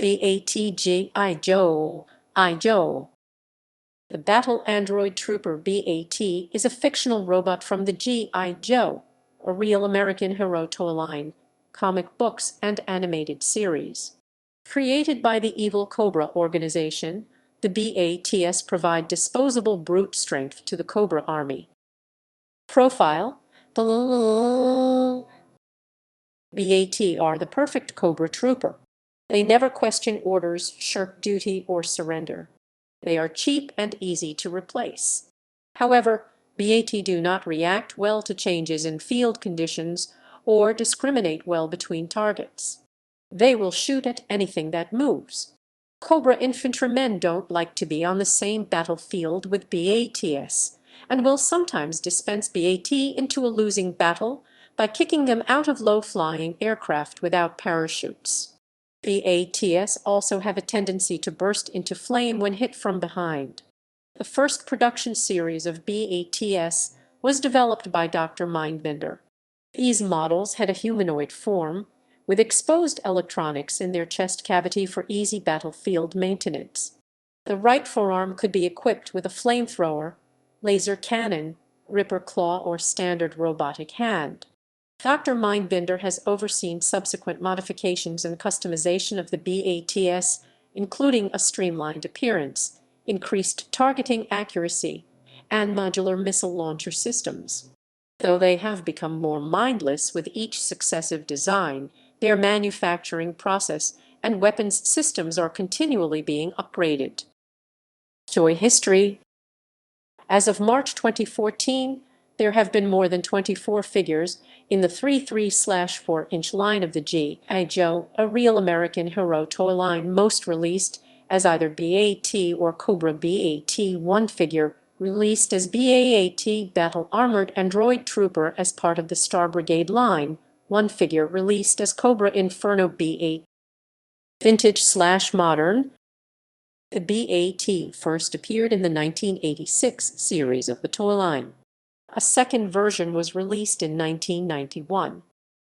B.A.T. G.I. Joe. I. Joe. The Battle Android Trooper B.A.T. is a fictional robot from the G.I. Joe, a real American hero toyline, comic books, and animated series. Created by the evil Cobra Organization, the B.A.Ts provide disposable brute strength to the Cobra Army. Profile: B.A.T. are the perfect Cobra trooper. They never question orders, shirk duty, or surrender. They are cheap and easy to replace. However, B.A.T. do not react well to changes in field conditions or discriminate well between targets. They will shoot at anything that moves. Cobra infantrymen don't like to be on the same battlefield with B.A.Ts, and will sometimes dispense B.A.T. into a losing battle by kicking them out of low-flying aircraft without parachutes. B.A.Ts also have a tendency to burst into flame when hit from behind. The first production series of B.A.Ts was developed by Dr. Mindbender. These models had a humanoid form, with exposed electronics in their chest cavity for easy battlefield maintenance. The right forearm could be equipped with a flamethrower, laser cannon, ripper claw, or standard robotic hand. Dr. Mindbender has overseen subsequent modifications and customization of the B.A.Ts, including a streamlined appearance, increased targeting accuracy, and modular missile launcher systems. Though they have become more mindless with each successive design, their manufacturing process and weapons systems are continually being upgraded. Toy history. As of March 2014, there have been more than 24 figures in the 3/4-inch line of the G.I. Joe, a real American hero toy line, most released as either B.A.T. or Cobra. B.A.T. one figure released as B.A.T. Battle Armored Android Trooper as part of the Star Brigade line, one figure released as Cobra Inferno. B.A. Vintage/Modern. The B.A.T. first appeared in the 1986 series of the toy line. A second version was released in 1991.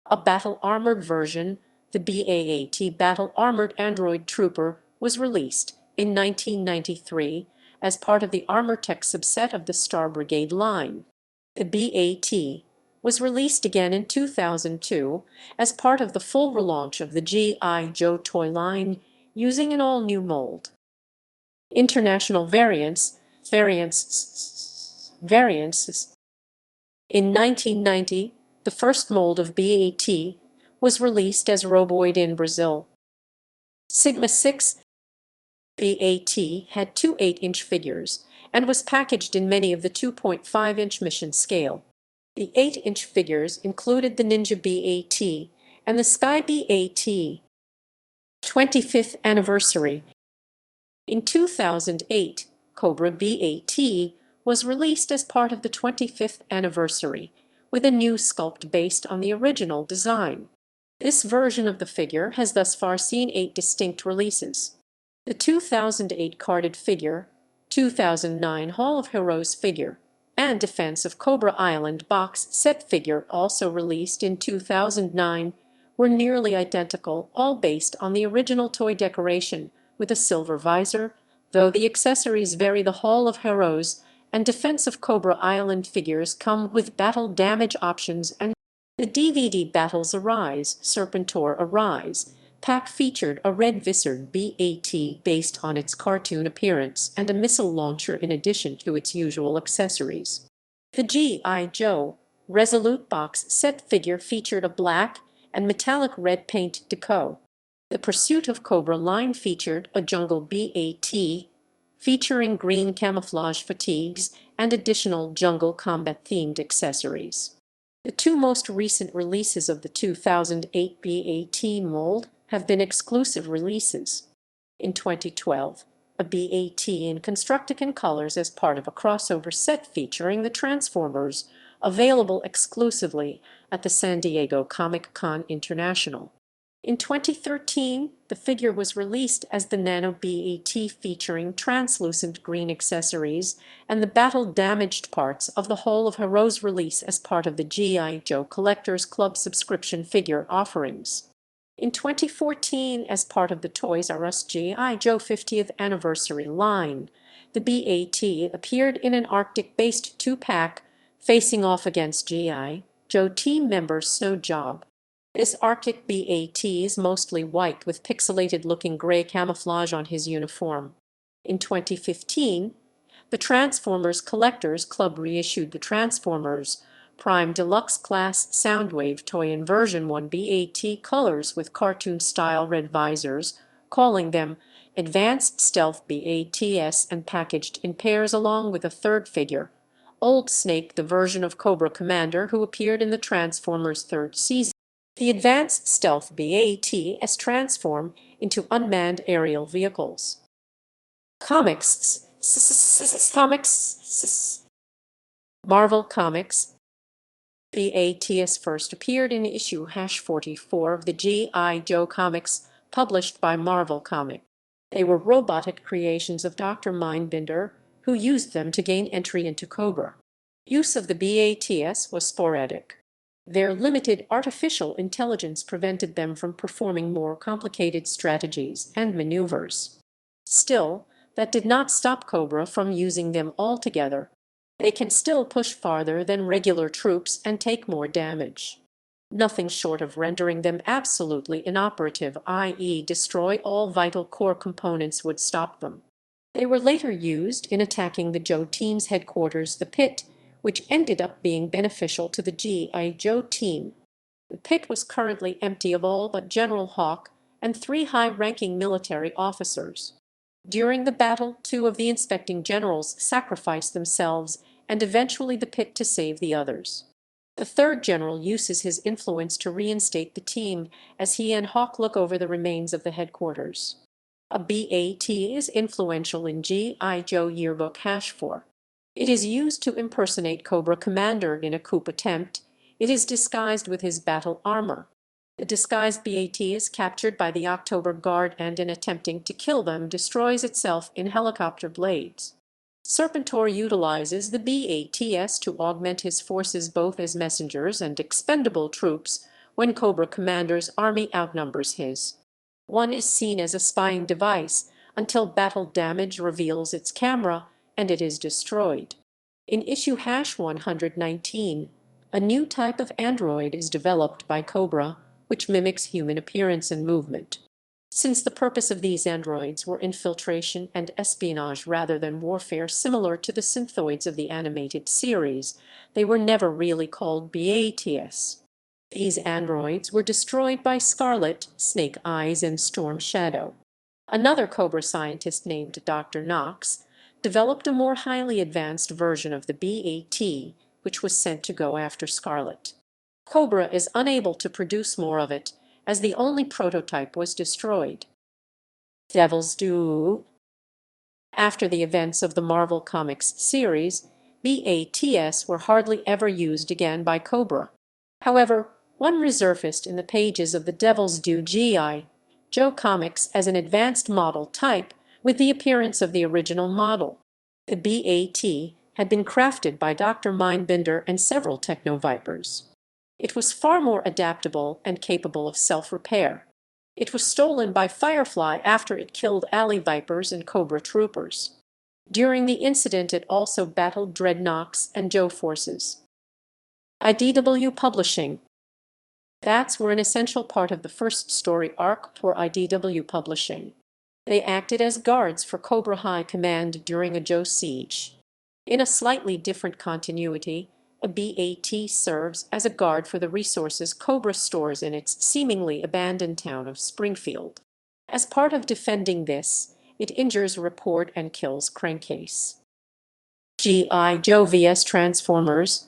A battle-armored version, the B.A.T. Battle Armored Android Trooper, was released in 1993 as part of the Armortech subset of the Star Brigade line. The B.A.T. was released again in 2002 as part of the full relaunch of the G.I. Joe toy line using an all-new mold. International variants. In 1990, the first mold of B.A.T. was released as Roboid in Brazil. Sigma 6. B.A.T. had two 8-inch figures and was packaged in many of the 2.5-inch mission scale. The 8-inch figures included the Ninja B.A.T. and the Sky B.A.T. 25th anniversary. In 2008, Cobra B.A.T. was released as part of the 25th anniversary, with a new sculpt based on the original design. This version of the figure has thus far seen 8 distinct releases. The 2008 carded figure, 2009 Hall of Heroes figure, and Defense of Cobra Island box set figure, also released in 2009, were nearly identical, all based on the original toy decoration, with a silver visor, though the accessories vary. The Hall of Heroes and Defense of Cobra Island figures come with battle damage options, and the DVD Battles Arise, Serpentor Arise pack featured a red-visored B.A.T. based on its cartoon appearance and a missile launcher in addition to its usual accessories. The G.I. Joe Resolute box set figure featured a black and metallic red paint deco. The Pursuit of Cobra line featured a Jungle B.A.T. featuring green camouflage fatigues and additional jungle combat-themed accessories. The two most recent releases of the 2008 B.A.T. mold have been exclusive releases. In 2012, a B.A.T. in Constructicon colors as part of a crossover set featuring the Transformers, available exclusively at the San Diego Comic-Con International. In 2013, the figure was released as the Nano B.A.T. featuring translucent green accessories and the battle-damaged parts of the Hall of Heroes release as part of the G.I. Joe Collectors Club subscription figure offerings. In 2014, as part of the Toys R Us G.I. Joe 50th anniversary line, the B.A.T. appeared in an Arctic-based two-pack facing off against G.I. Joe team member Snow Job. This Arctic B.A.T. is mostly white with pixelated-looking gray camouflage on his uniform. In 2015, the Transformers Collectors Club reissued the Transformers Prime Deluxe Class Soundwave toy in version 1 B.A.T. colors with cartoon-style red visors, calling them Advanced Stealth B.A.Ts, and packaged in pairs along with a third figure, Old Snake, the version of Cobra Commander who appeared in the Transformers third season. The Advanced Stealth B.A.Ts transform into unmanned aerial vehicles. Comics. Marvel Comics. B.A.Ts first appeared in issue #44 of the G.I. Joe comics published by Marvel Comics. They were robotic creations of Dr. Mindbender, who used them to gain entry into Cobra. Use of the B.A.Ts was sporadic. Their limited artificial intelligence prevented them from performing more complicated strategies and maneuvers. Still, that did not stop Cobra from using them altogether. They can still push farther than regular troops and take more damage. Nothing short of rendering them absolutely inoperative, i.e. destroy all vital core components, would stop them. They were later used in attacking the Joe team's headquarters, the Pit, which ended up being beneficial to the G.I. Joe team. The Pit was currently empty of all but General Hawk and 3 high-ranking military officers. During the battle, 2 of the inspecting generals sacrificed themselves, and eventually the Pit to save the others. The 3rd general uses his influence to reinstate the team as he and Hawk look over the remains of the headquarters. A B.A.T. is influential in G.I. Joe Yearbook #4. It is used to impersonate Cobra Commander in a coup attempt. It is disguised with his battle armor. The disguised B.A.T. is captured by the October Guard and, in attempting to kill them, destroys itself in helicopter blades. Serpentor utilizes the B.A.Ts to augment his forces both as messengers and expendable troops when Cobra Commander's army outnumbers his. One is seen as a spying device until battle damage reveals its camera and it is destroyed. In issue #119, a new type of android is developed by Cobra, which mimics human appearance and movement. Since the purpose of these androids were infiltration and espionage rather than warfare similar to the synthoids of the animated series, they were never really called B.A.Ts. These androids were destroyed by Scarlet, Snake Eyes, and Storm Shadow. Another Cobra scientist named Dr. Knox developed a more highly advanced version of the B.A.T., which was sent to go after Scarlet. Cobra is unable to produce more of it, as the only prototype was destroyed. Devil's Due. After the events of the Marvel Comics series, B.A.Ts were hardly ever used again by Cobra. However, one resurfaced in the pages of the Devil's Due G.I. Joe comics as an advanced model type with the appearance of the original model. The B.A.T. had been crafted by Dr. Mindbender and several Techno-Vipers. It was far more adaptable and capable of self-repair. It was stolen by Firefly after it killed Alley Vipers and Cobra Troopers. During the incident it also battled Dreadnoks and Joe forces. IDW Publishing. B.A.Ts were an essential part of the first story arc for IDW Publishing. They acted as guards for Cobra High Command during a Joe siege. In a slightly different continuity, a B.A.T. serves as a guard for the resources Cobra stores in its seemingly abandoned town of Springfield. As part of defending this, it injures Report and kills Crankcase. G.I. Joe vs. Transformers.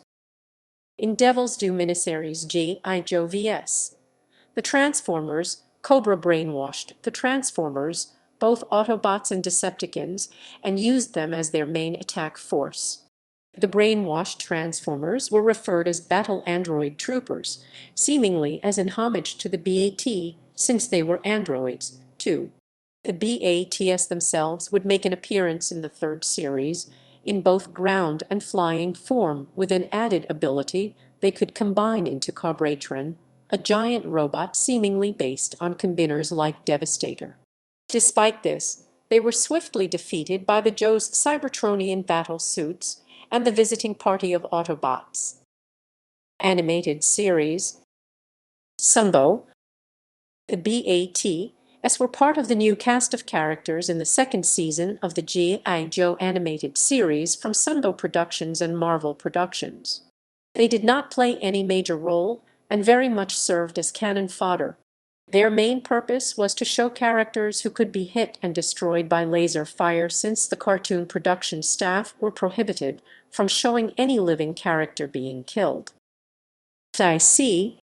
In Devil's Due miniseries G.I. Joe vs. the Transformers, Cobra brainwashed the Transformers, both Autobots and Decepticons, and used them as their main attack force. The brainwashed Transformers were referred as Battle Android Troopers, seemingly as an homage to the B.A.T. since they were androids, too. The B.A.Ts themselves would make an appearance in the 3rd series, in both ground and flying form, with an added ability they could combine into Cobratron, a giant robot seemingly based on combiners like Devastator. Despite this, they were swiftly defeated by the Joe's Cybertronian battle suits and the visiting party of Autobots. Animated series Sunbow, the B.A.T.s were part of the new cast of characters in the second season of the G.I. Joe animated series from Sunbow Productions and Marvel Productions. They did not play any major role and very much served as cannon fodder. Their main purpose was to show characters who could be hit and destroyed by laser fire, since the cartoon production staff were prohibited from showing any living character being killed. D.C.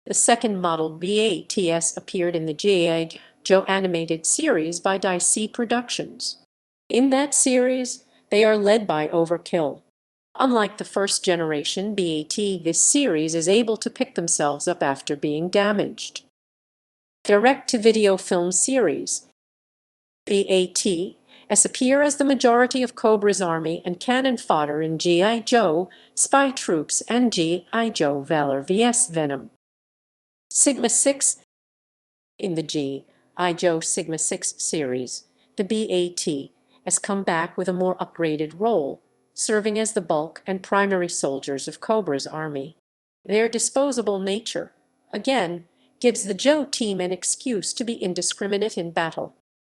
The second model B.A.Ts appeared in the G.I. Joe animated series by D.C. Productions. In that series, they are led by Overkill. Unlike the first generation B.A.T, this series is able to pick themselves up after being damaged. Direct-to-video film series B.A.T.s appear as the majority of Cobra's army and cannon fodder in G.I. Joe, Spy Troops, and G.I. Joe Valor vs. Venom. Sigma 6 in the G.I. Joe Sigma 6 series, the B.A.T has come back with a more upgraded role, serving as the bulk and primary soldiers of Cobra's army. Their disposable nature, again, gives the Joe team an excuse to be indiscriminate in battle.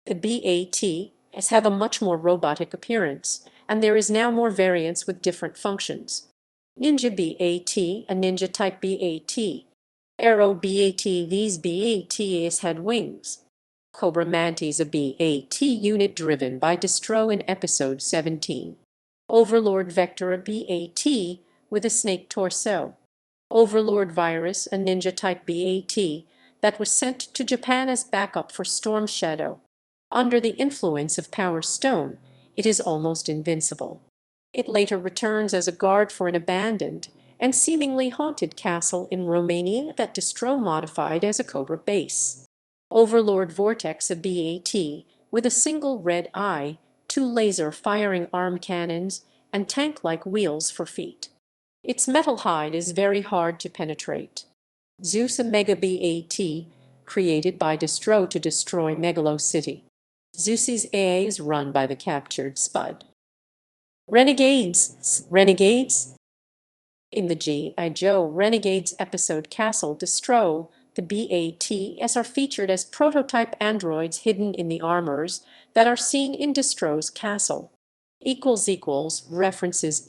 The B.A.Ts have a much more robotic appearance, and there is now more variance with different functions. Ninja B.A.T, a Ninja type B.A.T. Arrow B.A.T. These B.A.Ts had wings. Cobra Mantis, a B.A.T. unit driven by Destro in Episode 17. Overlord Vector, a B.A.T. with a snake torso. Overlord Virus, a Ninja-type B.A.T. that was sent to Japan as backup for Storm Shadow. Under the influence of Power Stone, it is almost invincible. It later returns as a guard for an abandoned and seemingly haunted castle in Romania that Destro modified as a Cobra base. Overlord Vortex, a B.A.T. with a single red eye, 2 laser-firing arm cannons, and tank-like wheels for feet. Its metal hide is very hard to penetrate. Zeus, a Mega B.A.T. created by Destro to destroy Megalo City. Zeus's AA is run by the captured Spud. Renegades in the G.I. Joe Renegades episode Castle Destro, the B.A.Ts are featured as prototype androids hidden in the armors that are seen in Destro's castle. References